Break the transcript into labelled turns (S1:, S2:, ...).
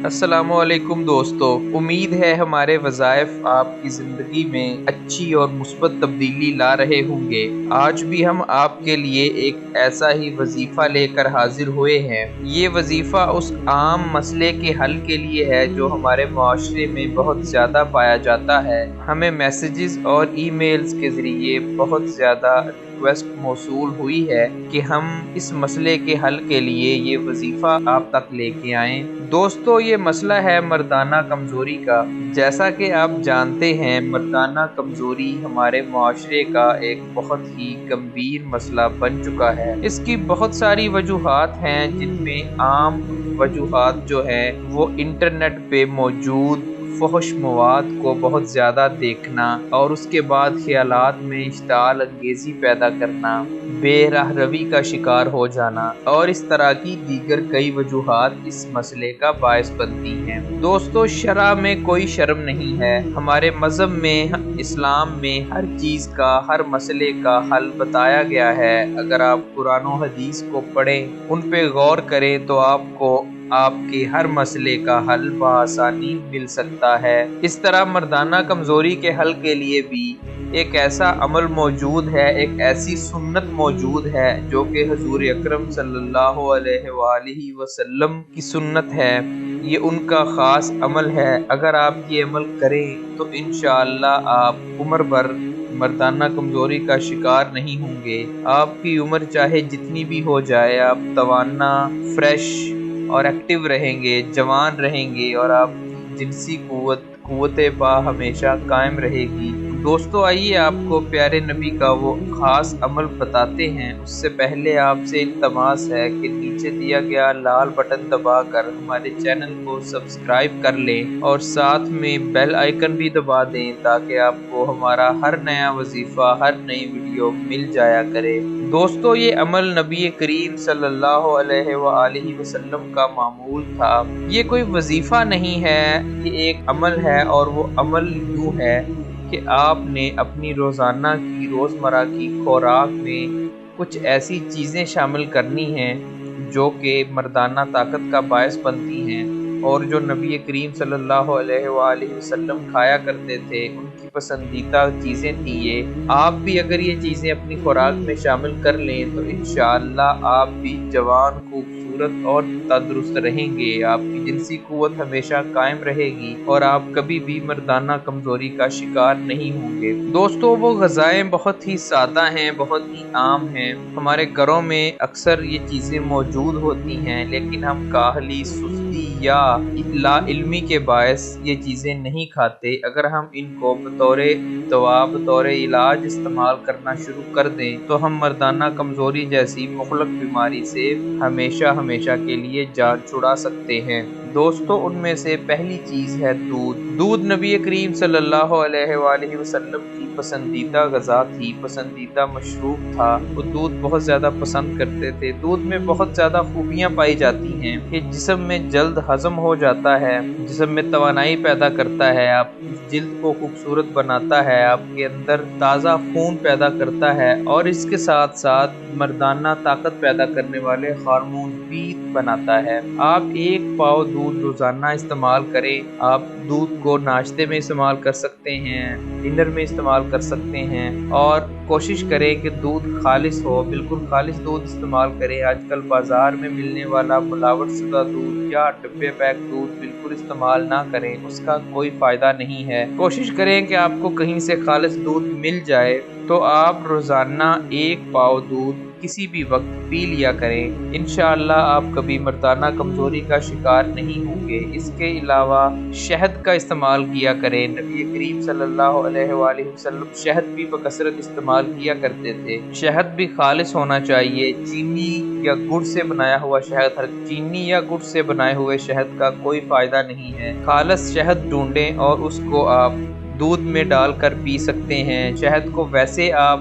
S1: السلام علیکم دوستو، امید ہے ہمارے وظائف آپ کی زندگی میں اچھی اور مثبت تبدیلی لا رہے ہوں گے۔ آج بھی ہم آپ کے لیے ایک ایسا ہی وظیفہ لے کر حاضر ہوئے ہیں۔ یہ وظیفہ اس عام مسئلے کے حل کے لیے ہے جو ہمارے معاشرے میں بہت زیادہ پایا جاتا ہے۔ ہمیں میسیجز اور ای میلز کے ذریعے بہت زیادہ ریکویسٹ موصول ہوئی ہے کہ ہم اس مسئلے کے حل کے لیے یہ وظیفہ آپ تک لے کے آئیں۔ دوستو، یہ مسئلہ ہے مردانہ کمزوری کا۔ جیسا کہ آپ جانتے ہیں، مردانہ کمزوری ہمارے معاشرے کا ایک بہت ہی گمبھیر مسئلہ بن چکا ہے۔ اس کی بہت ساری وجوہات ہیں، جن میں عام وجوہات جو ہیں وہ انٹرنیٹ پہ موجود فحش مواد کو بہت زیادہ دیکھنا اور اس کے بعد خیالات میں اشتعال انگیزی پیدا کرنا، بے راہ روی کا شکار ہو جانا اور اس طرح کی دیگر کئی وجوہات اس مسئلے کا باعث بنتی ہیں۔ دوستو، شرع میں کوئی شرم نہیں ہے۔ ہمارے مذہب میں، اسلام میں ہر چیز کا، ہر مسئلے کا حل بتایا گیا ہے۔ اگر آپ قرآن و حدیث کو پڑھیں، ان پہ غور کریں تو آپ کو آپ کے ہر مسئلے کا حل بآسانی مل سکتا ہے۔ اس طرح مردانہ کمزوری کے حل کے لیے بھی ایک ایسا عمل موجود ہے، ایک ایسی سنت موجود ہے جو کہ حضور اکرم صلی اللہ علیہ وآلہ وسلم کی سنت ہے۔ یہ ان کا خاص عمل ہے۔ اگر آپ یہ عمل کریں تو انشاءاللہ آپ عمر بھر مردانہ کمزوری کا شکار نہیں ہوں گے۔ آپ کی عمر چاہے جتنی بھی ہو جائے، آپ توانا، فریش اور ایکٹیو رہیں گے، جوان رہیں گے اور آپ کی جنسی قوت با ہمیشہ قائم رہے گی۔ دوستو، آئیے آپ کو پیارے نبی کا وہ خاص عمل بتاتے ہیں۔ اس سے پہلے آپ سے التماس ہے کہ نیچے دیا گیا لال بٹن دبا کر ہمارے چینل کو سبسکرائب کر لیں اور ساتھ میں بیل آئیکن بھی دبا دیں تاکہ آپ کو ہمارا ہر نیا وظیفہ، ہر نئی ویڈیو مل جایا کرے۔ دوستو، یہ عمل نبی کریم صلی اللہ علیہ وآلہ وسلم کا معمول تھا۔ یہ کوئی وظیفہ نہیں ہے، یہ ایک عمل ہے، اور وہ عمل یوں ہے کہ آپ نے اپنی روزمرہ کی خوراک میں کچھ ایسی چیزیں شامل کرنی ہیں جو کہ مردانہ طاقت کا باعث بنتی ہیں اور جو نبی کریم صلی اللہ علیہ وآلہ وسلم کھایا کرتے تھے، ان کی پسندیدہ چیزیں تھیں یہ۔ آپ بھی اگر یہ چیزیں اپنی خوراک میں شامل کر لیں تو انشاءاللہ آپ بھی جوان، خوبصورت اور تندرست رہیں گے۔ آپ کی جنسی قوت ہمیشہ قائم رہے گی اور آپ کبھی بھی مردانہ کمزوری کا شکار نہیں ہوں گے۔ دوستو، وہ غذائیں بہت ہی سادہ ہیں، بہت ہی عام ہیں۔ ہمارے گھروں میں اکثر یہ چیزیں موجود ہوتی ہیں، لیکن ہم کاہلی، سستی یا لا علمی کے باعث یہ چیزیں نہیں کھاتے۔ اگر ہم ان کو بطور دوا، بطور علاج استعمال کرنا شروع کر دیں تو ہم مردانہ کمزوری جیسی مہلک بیماری سے ہمیشہ کے لیے جان چھڑا سکتے ہیں۔ دوستو، ان میں سے پہلی چیز ہے دودھ۔ دودھ نبی کریم صلی اللہ علیہ وآلہ وسلم کی پسندیدہ غذا تھی، پسندیدہ مشروب تھا۔ وہ دودھ بہت زیادہ پسند کرتے تھے۔ دودھ میں بہت زیادہ خوبیاں پائی جاتی ہیں کہ جسم میں جلد ہضم ہو جاتا ہے، جسم میں توانائی پیدا کرتا ہے، آپ کی جلد کو خوبصورت بناتا ہے، آپ کے اندر تازہ خون پیدا کرتا ہے اور اس کے ساتھ ساتھ مردانہ طاقت پیدا کرنے والے ہارمون بھی بناتا ہے۔ آپ ایک پاؤ دودھ روزانہ استعمال کریں۔ آپ دودھ کو ناشتے میں استعمال کر سکتے ہیں، ڈنر میں استعمال کر سکتے ہیں اور کوشش کریں کہ دودھ خالص ہو، بالکل خالص دودھ استعمال کریں۔ آج کل بازار میں ملنے والا ملاوٹ شدہ دودھ یا ڈبے پیک دودھ بالکل استعمال نہ کریں، اس کا کوئی فائدہ نہیں ہے۔ کوشش کریں کہ آپ کو کہیں سے خالص دودھ مل جائے تو آپ روزانہ ایک پاؤ دودھ کسی بھی وقت پی لیا کریں۔ انشاءاللہ آپ کبھی مردانہ کمزوری کا شکار نہیں ہوں گے۔ اس کے علاوہ شہد کا استعمال کیا کریں۔ نبی کریم صلی اللہ علیہ وآلہ وسلم شہد بھی بکثرت استعمال کیا کرتے تھے۔ شہد بھی خالص ہونا چاہیے۔ چینی یا گڑ سے بنایا ہوا شہد، چینی یا گڑ سے بنائے ہوئے شہد کا کوئی فائدہ نہیں ہے۔ خالص شہد ڈھونڈیں اور اس کو آپ دودھ میں ڈال کر پی سکتے ہیں۔ شہد کو ویسے آپ